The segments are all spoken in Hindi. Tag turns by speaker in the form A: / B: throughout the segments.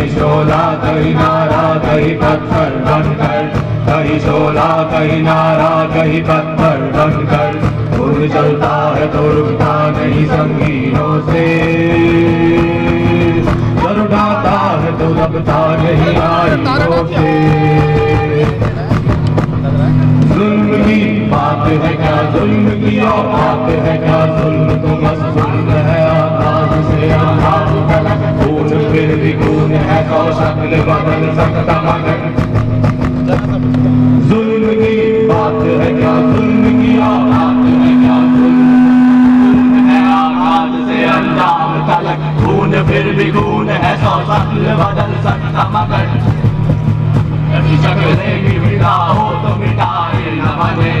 A: शोला कहीं नारा कहीं पत्थर बनकर, कहीं शोला कहीं नारा कहीं पत्थर बनकर, खुद चलता है तो रुकता नहीं संगीनों से, सर उठाता है तो दबता नहीं आईनों से। जुल्म की बात है क्या, जुल्म की औकात है क्या, जुल्म तो बस जुल्म है आकाश से आकाश तक, खून फिर भी खून है तो शक्ल बदल सकता मगर। जुल्म की बात है क्या, जुल्म की औकात है क्या, जुल्म है आकाश से अंजाम तलक, खून फिर भी खून है तो शक्ल बदल सकता मगर। ऐसी शक्लें की मिटाओ तो मिटाए न बने,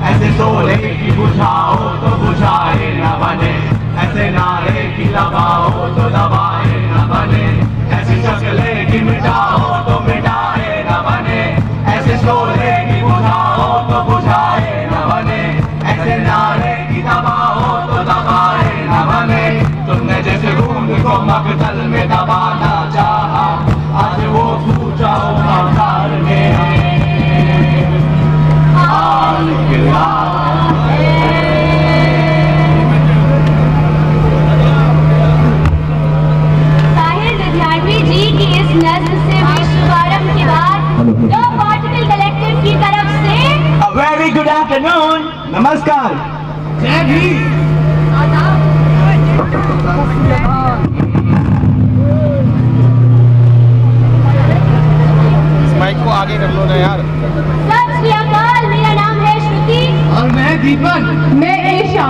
A: ऐसे शोले की बुझाओ तो बुझाए न बने, ऐसे नारे की दबाओ तो दबाए न बने, ऐसी शक्लें की मिटाओ तो मिटाए न बने, ऐसे शोले की बुझाओ तो बुझाए न बने, ऐसे नारे की दबाओ तो दबाए न बने। तुमने जैसे खून को मकतल में दबाना चाहा, आज वो पूछा आधार में आल गिरा।
B: साहिर विद्यार्थी जी की इस नज्म से शुभारंभ के बाद दो पार्टिकल कलेक्टिव की तरफ से
C: A very good afternoon, नमस्कार, जय भीम।
D: माइक को आगे कर लो ना यार।
B: सत श्री अकाल, मेरा नाम है श्रुति
C: और मैं दीपक,
B: मैं ईशा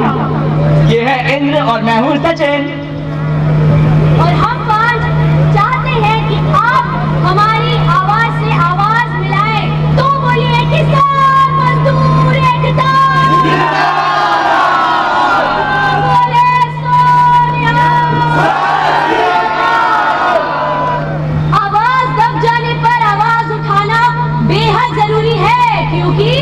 C: ये है इंद्र और मैं हूँ सचिन।
B: और हम पांच चाहते हैं कि आप हमारी आवाज से आवाज मिलाएं। तो बोलिए किसान मजदूर एकता, बोले सोनिया। आवाज दब जाने पर आवाज उठाना बेहद जरूरी है, क्योंकि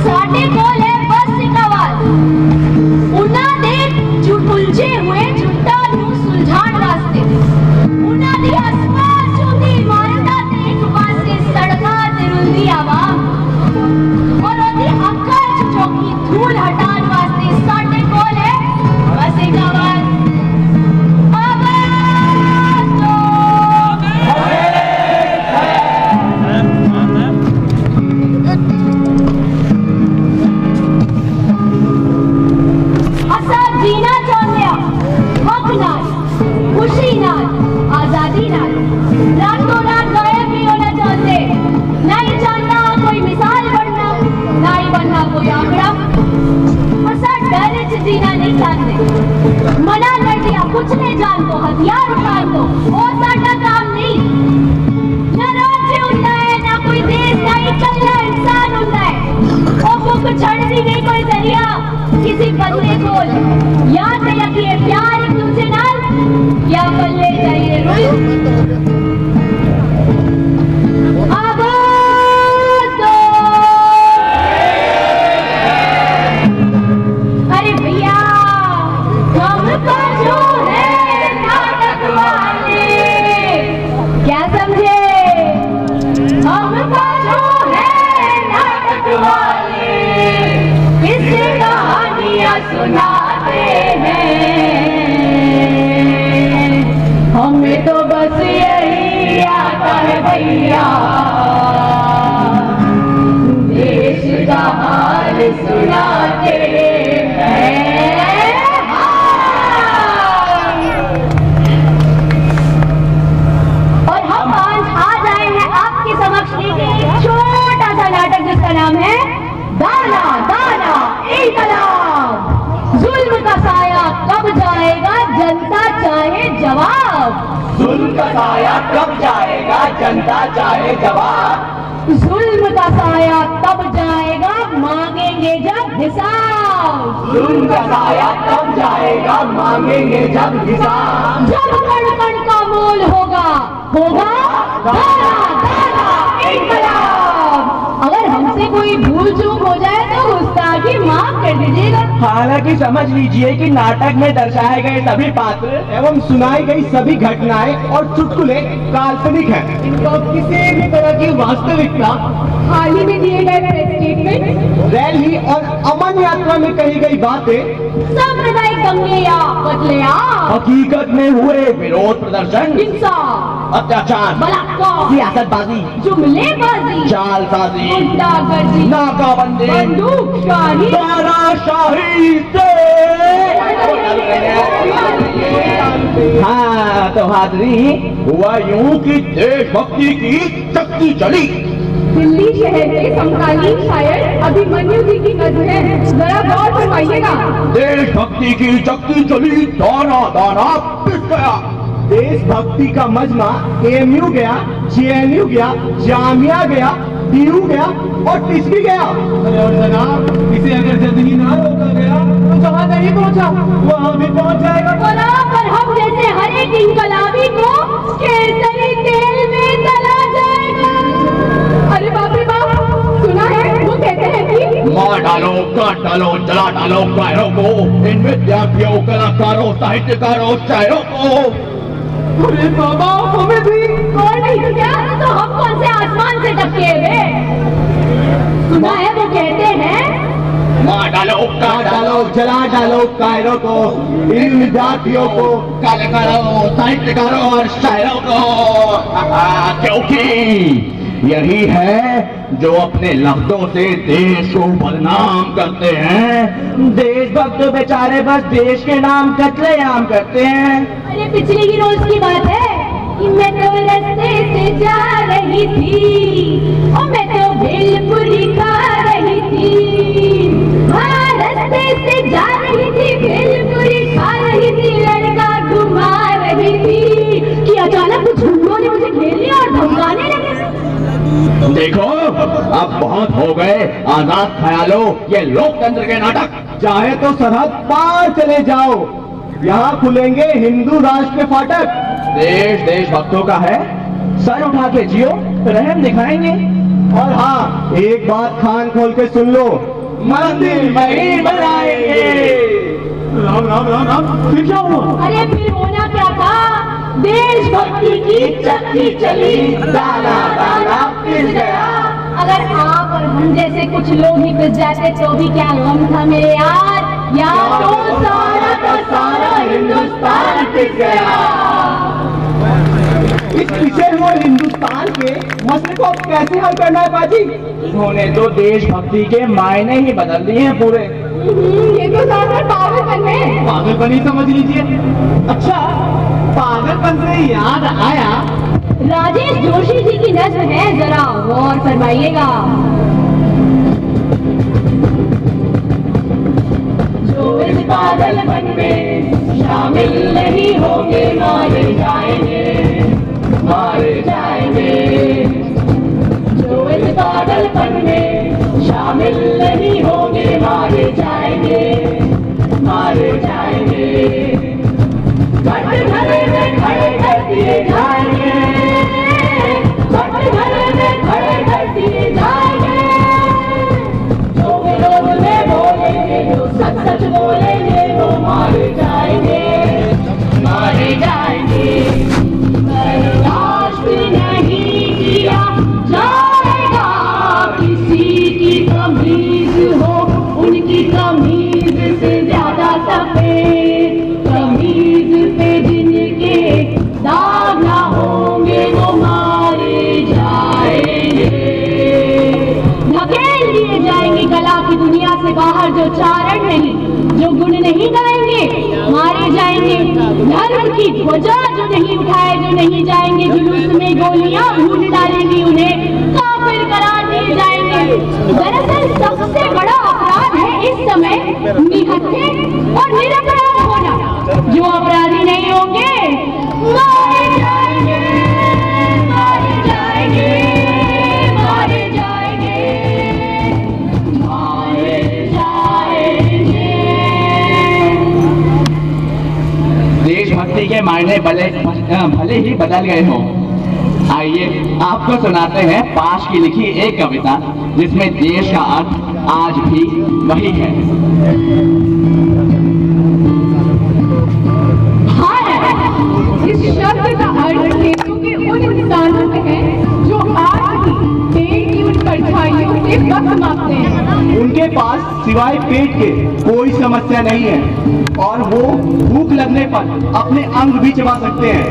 B: साडे कोल है बस एक आवाज, उन्हां दे उलझे हुए झुट्टा नूं सुलझाण वास्ते, उन्हां दी आसमान चुंदी इमारतां ते एक पासे सड़कां ते रुलदी आवाम, और ओदी अक्खां च चौकी धूल हटाण वास्ते साडे कोल है बस एक आवाज। जीना चाहते हक नाल, खुशी नाल, आजादी नाल, रातों रात गायब नहीं होना चाहते। नहीं चाहता कोई मिसाल बनना, ना ही बनना कोई आंकड़ा। असा डर च जीना नहीं चाहते, मना कर दिया कुछ नहीं जान दो, हथियार उठा दो, और साडा काम नहीं। ना राज्य होता है, ना कोई देश, ना ही कल्ला इंसान होता है। और वो कुछ छड़ने नहीं कोई जरिया किसी बंदे को, याद रखिए प्यार एक दूसरे नाल या बल्ले जाइए रुई। आवाज दो, अरे भैया हम पर जो है नाटक वाले, क्या समझे? हम पर जो है नाटक वाले, किससे कहानियां सुनाते हैं, हमें तो बस यही आता है भैया, देश का हाल सुनाते हैं। और हम आज आए हैं आपके समक्ष लेके एक छोटा सा नाटक जिसका नाम है दाना दाना इनकलाब। जुल्म का साया कब जाएगा, जनता चाहे जवाब।
C: जुल्म का साया कब जाएगा, जनता चाहे जवाब।
B: जुल्म का साया तब जाएगा, मांगेंगे जब हिसाब।
C: जुल्म का साया तब जाएगा, मांगेंगे जब हिसाब।
B: जब कण कण का मोल होगा, होगा दाना दाना इनकलाब। अगर हमसे कोई भूल चूक हो जाए तो गुस्ताखी माफ कर दीजिएगा।
C: हालांकि समझ लीजिए कि नाटक में दर्शाए गए सभी पात्र
D: एवं सुनाई गई सभी घटनाएं और चुटकुले काल्पनिक हैं। इनका किसी भी तरह की वास्तविकता
B: हाल ही में दिए गए प्रेस स्टेटमेंट,
D: रैली और अमन यात्रा में कही गई बातें
B: सांप्रदायिक दंगे या कत्लेआम,
C: हकीकत में हुए विरोध प्रदर्शन,
B: हिंसा,
C: अत्याचार,
B: बलात्कार,
C: सियासतबाजी,
B: जुमलेबाजी,
C: चालसाजी,
B: गुंडागर्दी,
C: नाकाबंदी,
B: बंदूकशाही,
C: तानाशाही से। हाँ तो हाजरी हुआ यूं कि देशभक्ति की शक्ति चली।
B: दिल्ली शहर के समकालीन शायर अभिमन्यु जी की नज़्म है, जरा गौर फरमाइएगा।
C: देशभक्ति की शक्ति चली, दाना दाना पिस गया।
D: देशभक्ति का मजमा एएमयू गया, जेएनयू गया, जामिया गया, डीयू गया और टिसबी गया। अरे और जनाब, इसे अगर जल्दी ही ना रोका गया तो जहाँ नहीं पहुँचा वहाँ भी पहुँच जाएगा।
B: पर हम जैसे हर एक इनकलाबी को केसरी तेल में तला जाएगा। अरे बाप रे बाप, सुना है वो कहते हैं कि
C: मार डालो, काट डालो, जला डालो कायरों को, इन विद्यार्थियों, कलाकारों, साहित्यकारों, शायरों को।
D: अरे बाबा, हमें भी
B: और नहीं तो क्या, तो हम कौन से आसमान से टपके हुए। सुना है वो कहते हैं
C: मार डालो,
D: काट डालो, जला डालो कायरों को, इन विद्यार्थियों को,
C: कलाकारों, साहित्यकारों और शायरों को। क्योंकि यही है जो अपने लफ्जों से देश को बदनाम करते हैं। देशभक्त बेचारे बस देश के नाम कत्लेआम करते हैं।
B: अरे पिछले ही रोज की बात है कि मैं तो रास्ते से जा रही थी और मैं तो भेलपुरी खा रही थी। हाँ, रास्ते से जा रही थी, भेलपुरी खा रही थी, लड़का घुमा रही थी कि अचानक कुछ झूठों ने मुझे घेर लिया और धमकाने लगे।
C: देखो, अब बहुत हो गए आजाद ख्यालों, ये लोकतंत्र के नाटक।
D: चाहे तो सरहद पार चले जाओ, यहाँ खुलेंगे हिंदू राष्ट्र के फाटक।
C: देश देशभक्तों का है, सर उठा के जियो, रहम दिखाएंगे।
D: और हाँ, एक बात कान खोल के सुन लो,
C: मंदिर वही बनाएंगे।
D: राम राम राम राम, फिर क्या हुआ?
B: अरे फिर होना क्या था, देशभक्ति की चक्की चली, दाना दाना पिस गया। अगर आप और हम जैसे कुछ लोग ही पिस जाते तो भी क्या गम था मेरे यार, या तो सारा का सारा हिंदुस्तान पिस गया।
D: इस पिछे हुए हिंदुस्तान के मसले को अब कैसे हल करना है बाजी?
C: उन्होंने तो देशभक्ति के मायने ही बदल दिए हैं पूरे।
B: ये तो ज्यादा पागलपन है।
D: पागलपन ही समझ लीजिए। अच्छा, पागलपन से याद आया,
B: राजेश जोशी जी की नज़्म है, जरा गौर फरमाइएगा। जो इस पागलपन में शामिल नहीं होंगे मारे जाएंगे, मारे जाएंगे। जो इस पागलपन में शामिल नहीं होंगे मारे जाएंगे, मारे जाएंगे। कटघरे में खड़े कर दिए जाएंगे, कटघरे में खड़े कर दिए जाएंगे। जो विरोध में बोलेंगे, जो सच सच बोलेंगे, वो मारे जाएंगे, मारे जाएंगे। बर्दाश्त नहीं किया जाएगा किसी की तमीज हो, उनकी तमीज से ज्यादा सफेद, तमीज पे जिनके दाग ना होंगे वो मारे जाएंगे। धकेल दिए जाएंगे कला की दुनिया से बाहर जो चारण नहीं, जो गुण नहीं गाएंगे, मारे जाएंगे। धर्म की ध्वजा जो नहीं उठाए, जो नहीं जाएंगे जुलूस में, गोलियां भून डालेंगी, उन्हें काफिर करार दिए जाएंगे। दरअसल सबसे बड़ा अपराध है इस समय निहत्थे और निरपराध होना। जो अपराधी नहीं होंगे मारे जाएंगे, मारे जाएंगे, मारे जाएंगे, मारे जाएंगे।
C: देशभक्ति के मायने भले ही बदल गए हों, आइए आपको सुनाते हैं पाश की लिखी एक कविता जिसमें देश का अर्थ आज भी वही है।
B: इस शब्द का अर्थ खेतों के उन इंसानों में है जो आज भी पेड़ की उन परछाइयों से वक्त मापते हैं।
D: उनके पास सिवाय पेट के कोई समस्या नहीं है और वो भूख लगने पर अपने अंग भी चबा सकते हैं।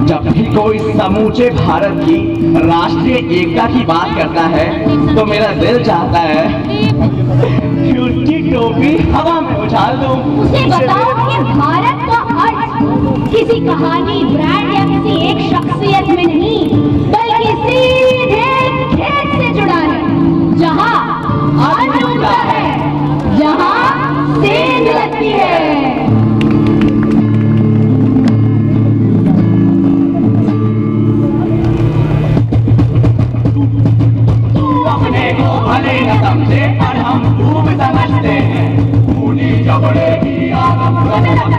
C: जब भी कोई समूचे भारत की राष्ट्रीय एकता की बात करता है तो मेरा दिल चाहता है कि उसकी टोपी हवा में उछाल दूं।
B: उसे बताओ कि भारत का अर्थ किसी कहानी, ब्रांड या किसी एक शख्सियत में नहीं बल्कि सीधे खेत से जुड़ा है, जहाँ अन्न उगता है, जहाँ सेंध लगती है।
C: अपने को भले न समझे पर हम खूब समझते हैं, खूनी जबड़े की आदम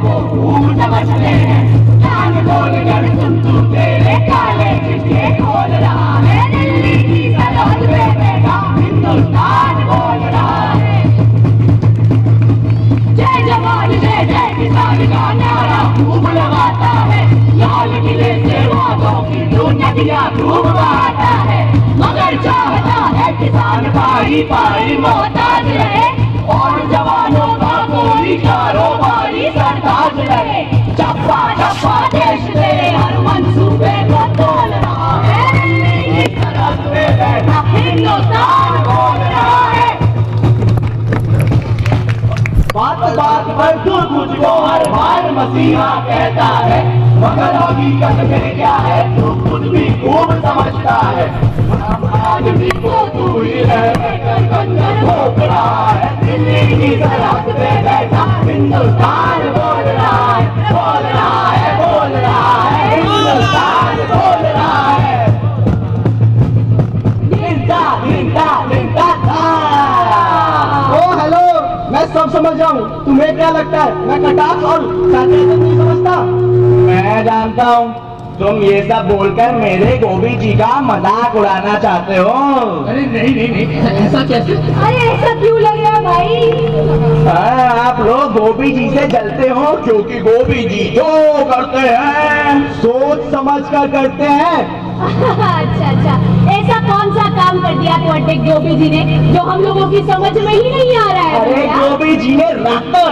C: को खूब समझते हैं। कान खोल कर सुन तू तेरे काले चिट्ठे खोल रहा है, दिल्ली की सरहद पे बैठा हिंदुस्तान बोल रहा है।
B: जय जवान जय जय किसान का नारा खूब लगाता है,
C: लाल किले से वादों की तू नदियाँ खूब बहाता है,
B: मगर चाहता है किसान
C: पाई पाई
B: मोहताज रहे
C: और जवानों का कोई कारोबारी सरताज रहे। चप्पा चप्पा देश तेरे हर मंसूबे को तोल रहा है, दिल्ली की सरहद पे बैठा हिंदुस्तान बोल रहा है। बात बात पर तू तुझको हर बार मसीहा कहता है, मगर हकीकत में क्या है तू खुद भी खूब समझता है। आदमी को तू ही रहकर कंजर भोग रहा है, दिल्ली की सरहद पे बैठा हिंदुस्तान बोल रहा है, बोल रहा है, बोल रहा है, हिंदुस्तान बोल रहा है। जिंदा जिंदा जिंदा
D: ओ हेलो, मैं सब समझ रहा हूँ, तुम्हें क्या लगता है मैं कटाक्ष और sarcasm नहीं समझता?
C: मैं जानता हूँ तुम ये सब बोलकर मेरे गोभी जी का मजाक उड़ाना चाहते हो।
D: अरे नहीं नहीं नहीं, ऐसा कैसे?
B: अरे ऐसा क्यों लग रहा है भाई?
C: आप लोग गोभी जी से जलते हो क्योंकि गोभी जी जो करते हैं
D: सोच समझ कर करते हैं।
B: अच्छा अच्छा, ऐसा कौन सा काम कर दिया तुम्हारे गोभी जी ने जो हम लोगों की समझ में ही नहीं आ रहा है?
C: अरे
B: भैया?
C: गोभी जी ने रातों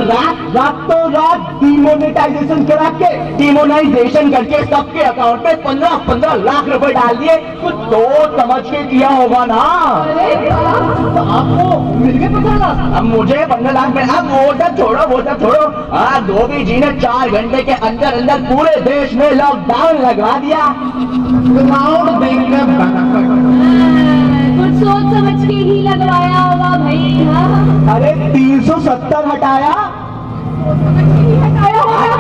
C: रात
D: डिमोनेटाइजेशन करा के,
C: डिमोनाइजेशन करके सबके अकाउंट में 15-15 लाख रुपए डाल दिए। कुछ तो समझ के किया होगा ना।
B: अरे वाह।
D: तो आपको मिल गए 15 लाख?
C: अब मुझे 15 लाख में, अब वो सब छोड़ो। गोभी जी ने 4 घंटे के अंदर अंदर पूरे देश में लॉकडाउन लगवा दिया।
B: कुछ सोच समझ के ही लगवाया होगा भाई। हाँ
D: अरे 370 हटाया।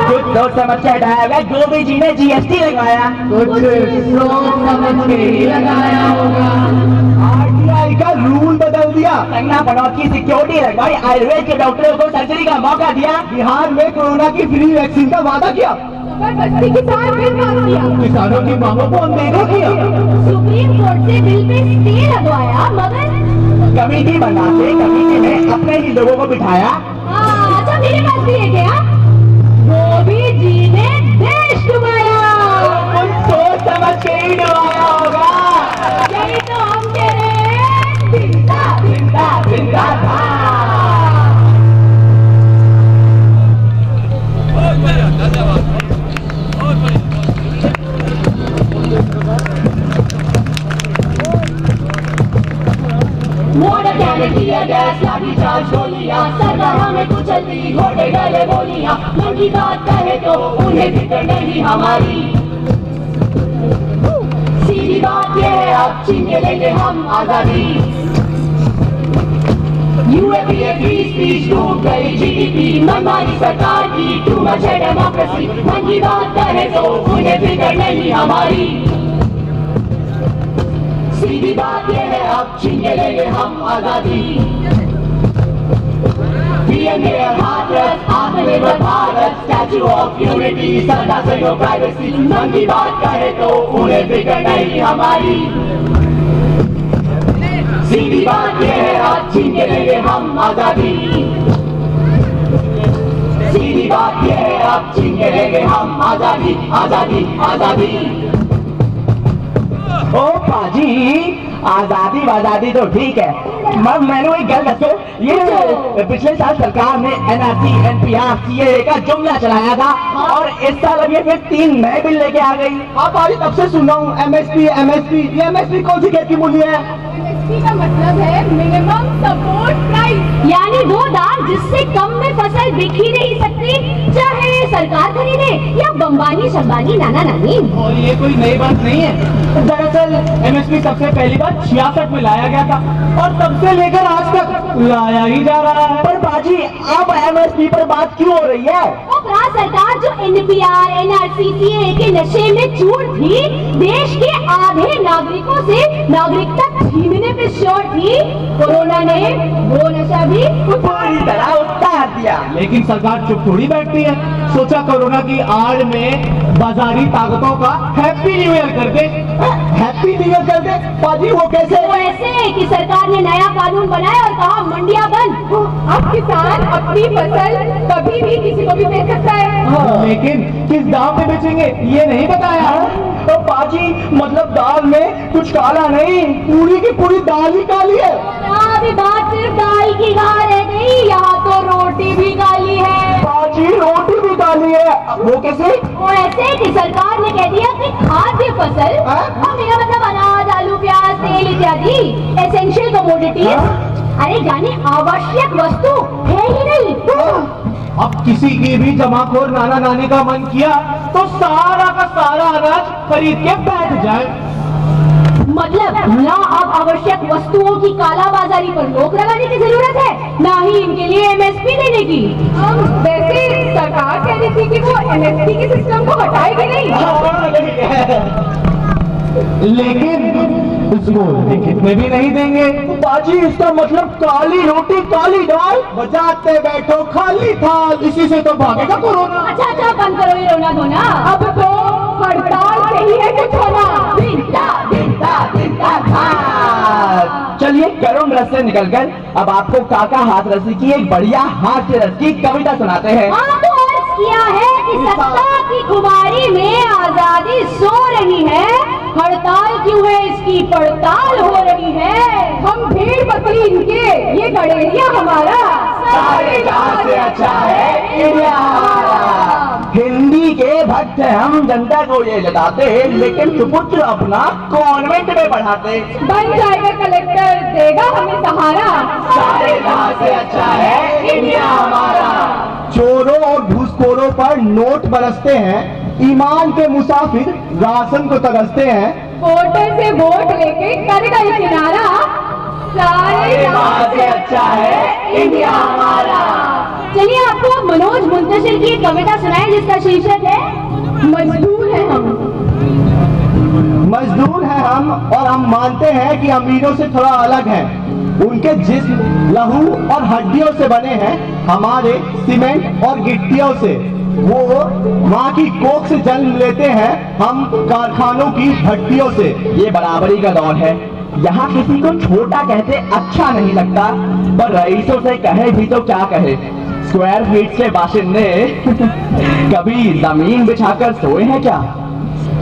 C: कुछ सोच समझ के हटाया गया। गोभी जी ने जीएसटी लगवाया।
D: कुछ सोच समझ के ही लगाया होगा। आरटीआई का रूल बदल दिया।
C: कंगना बनौत की सिक्योरिटी लगवाई। आयुर्वेद के डॉक्टरों को सर्जरी का मौका दिया।
D: बिहार में कोरोना की फ्री वैक्सीन का वादा किया।
B: किसान बिल पास किया।
D: किसानों की मांगों को अनदेखा किया।
B: सुप्रीम कोर्ट से बिल पे स्टे लगवाया, मगर
C: कमेटी बना के कमेटी में अपने ही लोगों को बिठाया।
B: अच्छा मेरे पास भी है क्या? गोभी जी ने देश डुबाया।
C: कुछ सोच समझ के ही डुबाया होगा।
B: यही तो हम कह रहे हैं, जिंदा
C: जिंदा था।
B: मोड़ क्या किया गैस लाठी चार्ज गोलियां, सरकार हमें कुचल दी, घोड़े गले बोलियां। मन की बात कहे तो उन्हें फिक्र नहीं हमारी। सीधी बात ये है अब छीन के लेंगे हम आजादी। यूएपीए फ्री स्पीच डूब गई जीडीपी, मनमानी सरकार की, टू मच है डेमोक्रेसी। मन की बात कहे तो उन्हें फिक्र नहीं हमारी। सीधी बात ये है अब छीन के लेंगे हम आजादी।
A: Pioneer Hathras, Atmanirbhar Bharat, Statue of Unity, सरकार से हो प्राइवेसी, मन की बात कहे तो उन्हें फिक्र नहीं हमारी। सीधी बात ये है आज छीन के लेंगे हम आजादी, सीधी बात ये है अब छीन के लेंगे हम आजादी, आजादी, आजादी।
C: ओ पाजी, आजादी तो ठीक है, मैंने एक गल दसो, ये पिछले साल सरकार ने NRC, NPR, CAA का जुमला चलाया था और इस साल अब ये फिर 3 नए बिल लेके आ गई।
D: आप आज तब से सुन रहा हूँ MSP, MSP। ये MSP कौन सी खेत की मूल्य है?
B: MSP का मतलब है मिनिमम सपोर्ट प्राइस, यानी वो दाम जिससे कम में फसल बिक ही नहीं सकती, चाहे सरकार खरीदे या बम्बानी शम्बानी नाना नानी।
D: और ये कोई नई बात नहीं है, दरअसल MSP सबसे पहली बार 66 में लाया गया था और तब से लेकर आज तक लाया ही जा रहा है।
C: पर बाजी, अब MSP पर बात क्यों हो रही है?
B: और सरकार जो NPR, NRC, CAA के नशे में चूर थी, देश के आधे नागरिकों से नागरिकता छीनने पे श्योर थी, कोरोना ने वो नशा भी
C: पूरी तरह उतार दिया।
D: लेकिन सरकार चुप थोड़ी बैठती है, सोचा कोरोना की आड़ में बाजारी ताकतों का हैप्पी न्यू ईयर कर दे। हैप्पी न्यू ईयर कर दे बाजी, वो कैसे?
B: वो ऐसे कि सरकार ने नया कानून बनाया और कहा मंडियां बंद, अब किसान अपनी फसल कभी भी किसी को भी बेच सकता है।
D: लेकिन किस दाम पे बेचेंगे ये नहीं बताया।
C: तो बाजी, मतलब दाल में कुछ काला नहीं,
D: पूरी की पूरी दाल ही काली है।
B: अभी बात सिर्फ दाल की कहाँ रह गई, यहाँ तो रोटी भी काली है।
C: बाजी रोटी भी काली है, वो कैसे?
B: वो ऐसे कि सरकार ने कह दिया कि खाद्य फसल, और मेरा मतलब अनाज, आलू, प्याज, तेल इत्यादि एसेंशियल कमोडिटीज, अरे यानी आवश्यक वस्तु है ही नहीं।
D: अब किसी की भी जमाखोर नाना नानी का मन किया तो सारा का सारा अनाज खरीद के बैठ जाए।
B: मतलब ना अब आवश्यक वस्तुओं की कालाबाजारी पर रोक लगाने की जरूरत है, ना ही इनके लिए MSP देने की। वैसे सरकार कह रही थी कि वो MSP के सिस्टम को हटाएगी नहीं।
D: लेकिन उसको लिखित में भी नहीं देंगे।
C: बाजी, इसका मतलब काली रोटी काली दाल,
D: बजाते बैठो खाली थाल, इसी से तो भागेगा कोरोना।
B: अच्छा बंद करो ये रोना धोना, अब तो हड़ताल चाहिए है कुछ होना।
C: चलिए करुण रस से निकलकर अब आपको काका हाथरसी की एक बढ़िया हास्य रस की कविता सुनाते हैं।
B: हाँ, तो अर्ज किया है कि सत्ता की खुमारी में आजादी सो रही है, हड़ताल क्यों है इसकी पड़ताल हो रही है। हम भेड़ बकरी इनके, ये गड़ेरिया हमारा,
A: सारे जहां से अच्छा है इंडिया हमारा।
C: हिंदी के भक्त हैं हम, जनता को ये जताते, लेकिन सुपुत्र अपना कॉन्वेंट में पढ़ाते।
B: बन जाएगा कलेक्टर, देगा हमें सहारा,
A: सारे जहां से अच्छा है इंडिया हमारा।
D: चोरों और घूसखोरों पर नोट बरसते हैं, ईमान के मुसाफिर राशन को तरसते हैं।
B: वोटर से वोट लेके करेगा ये किनारा, सारे
A: जहां से अच्छा है इंडिया हमारा।
B: चलिए आपको मनोज मुंतशिर की एक कविता सुनाए जिसका शीर्षक है मजदूर है हम।
D: मजदूर हैं हम और हम मानते हैं कि अमीरों से थोड़ा अलग हैं। उनके जिस्म लहू और हड्डियों से बने हैं, हमारे सीमेंट और गिट्टियों से। वो माँ की कोख से जन्म लेते हैं, हम कारखानों की भट्टियों से।
C: ये बराबरी का दौर है, यहाँ किसी को छोटा कहते अच्छा नहीं लगता, पर रईसों से कहे भी तो क्या कहे। स्क्वायर फीट से बाशिंदे कभी जमीन बिछाकर सोए हैं क्या?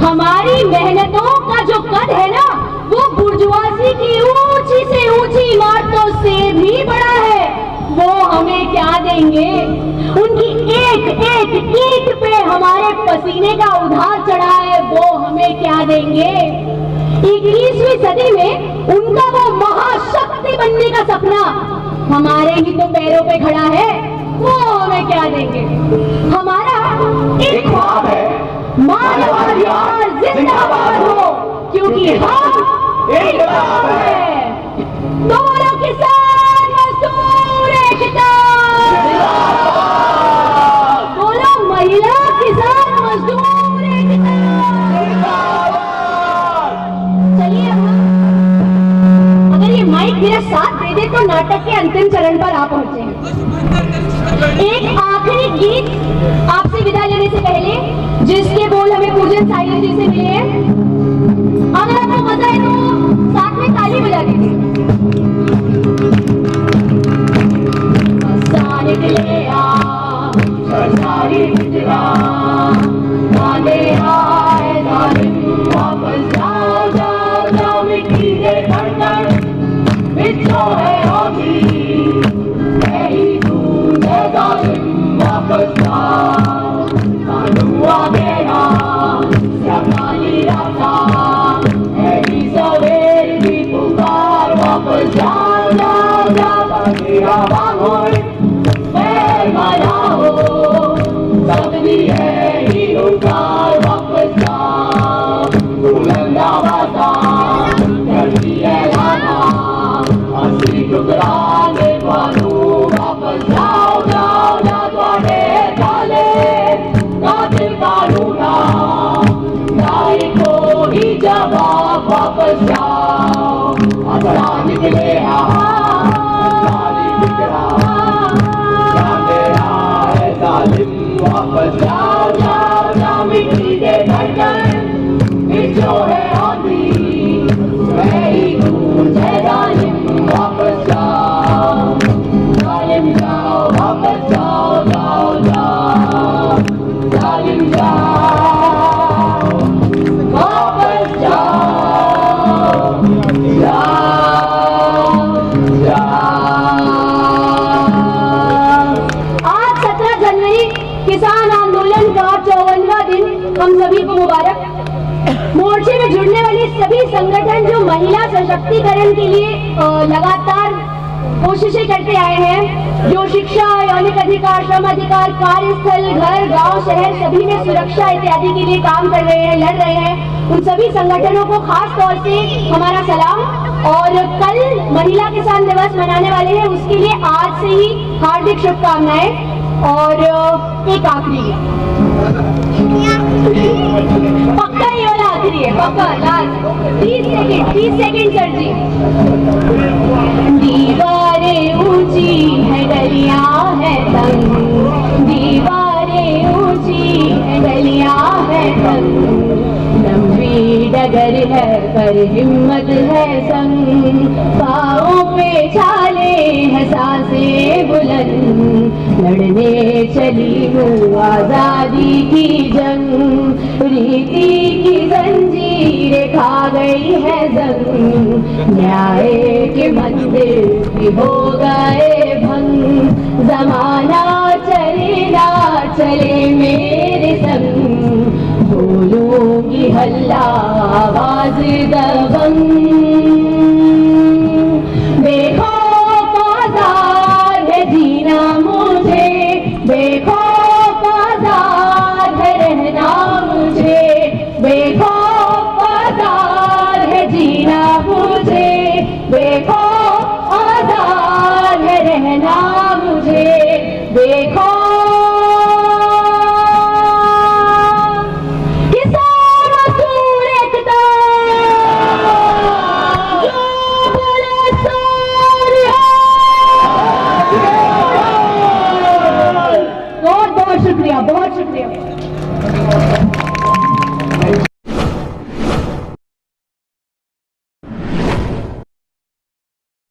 B: हमारी मेहनतों का जो कद है ना, वो बुर्जुआजी की ऊंची से ऊंची इमारतों से भी बड़ा है। वो हमें क्या देंगे? उनकी एक एक ईंट पे हमारे पसीने का उधार चढ़ा है, वो हमें क्या देंगे? 21वीं सदी में उनका वो महाशक्ति बनने का सपना हमारे ही तो पैरों पे खड़ा है, वो हमें क्या देंगे? हमारा एक ख्वाब है, मानवाधिकार जिंदाबाद हो, क्योंकि हम इंकलाब है। दोनों किसान मजदूर एकता, बोलो महिला किसान मजदूर एकता। चलिए अगर ये माइक मेरा साथ दे दे तो नाटक के अंतिम चरण पर आ पहुंचे हैं। एक आखिरी गीत आपसे विदा लेने से पहले, जिसके बोल हमें पूजन साहिल जी से मिले हैं। अगर आपको मजा है तो साथ में ताली बजा दीजिए। निकले सारी गुजरा गाने आए जालिम वापस जाओ जाओ जाओ मिट्टी के धड़कन बिच्छो है होगी यही तूने जालिम वापस जाओ कानूआ मेरा सकाली राता यही सवेर की पुकार वापस जाओ जाओ जाओ मेरा बांगुर सबनी है ही उनकार वापस जाओ बुलंदा बाता करती है गाना हंसी ठुकराने वालों वापस जाओ जाओ जाओ द्वारे काले कातिल कानूना नाई को ही जवाब वापस जाओ अपना निकले वापस जाओ जाओ जाओ मिट्टी के धड़कन बिच्छो है आंधी वही गूंज है जालिम वापस जाओ जालिम जाओ वापस जाओ जाओ जाओ जालिम जाओ वापस जाओ जाओ आज 17 जनवरी किसान आंदोलन का 54वां दिन हम सभी को मुबारक। मोर्चे में जुड़ने वाले सभी संगठन जो महिला सशक्तिकरण के लिए लगातार कोशिशें करते आए हैं, जो शिक्षा, यौनिक अधिकार, श्रम अधिकार, कार्यस्थल, घर, गांव, शहर सभी में सुरक्षा इत्यादि के लिए काम कर रहे हैं, लड़ रहे हैं, उन सभी संगठनों को खास तौर से हमारा सलाम। और कल महिला किसान दिवस मनाने वाले हैं, उसके लिए आज से ही हार्दिक शुभकामनाएं। और एक आखिरी पक्का ये वाला आखिरी है, पक्का लास्ट 30 सेकंड सर जी। दीवारें ऊंची है गलियां है तंग, दीवारें ऊंची है गलियां है तंग, लंबी डगर है पर हिम्मत है संग, पाँवों पे छाले है सांसें बुलंद, लड़ने चली हूँ आजादी की जंग, रीति की जंजीरें खा गई है जंग, न्याय के मंदिर भी हो गए भंग, जमाना चले ना चले मेरे संग, बोलूंगी हल्ला आवाज दबंग, देखो आजाद है जीना मुझे, देखो आजाद है रहना मुझे, देखो आजाद है जीना मुझे, देखो आजाद है रहना मुझे, देखो बहुत शुक्रिया, बहुत शुक्रिया।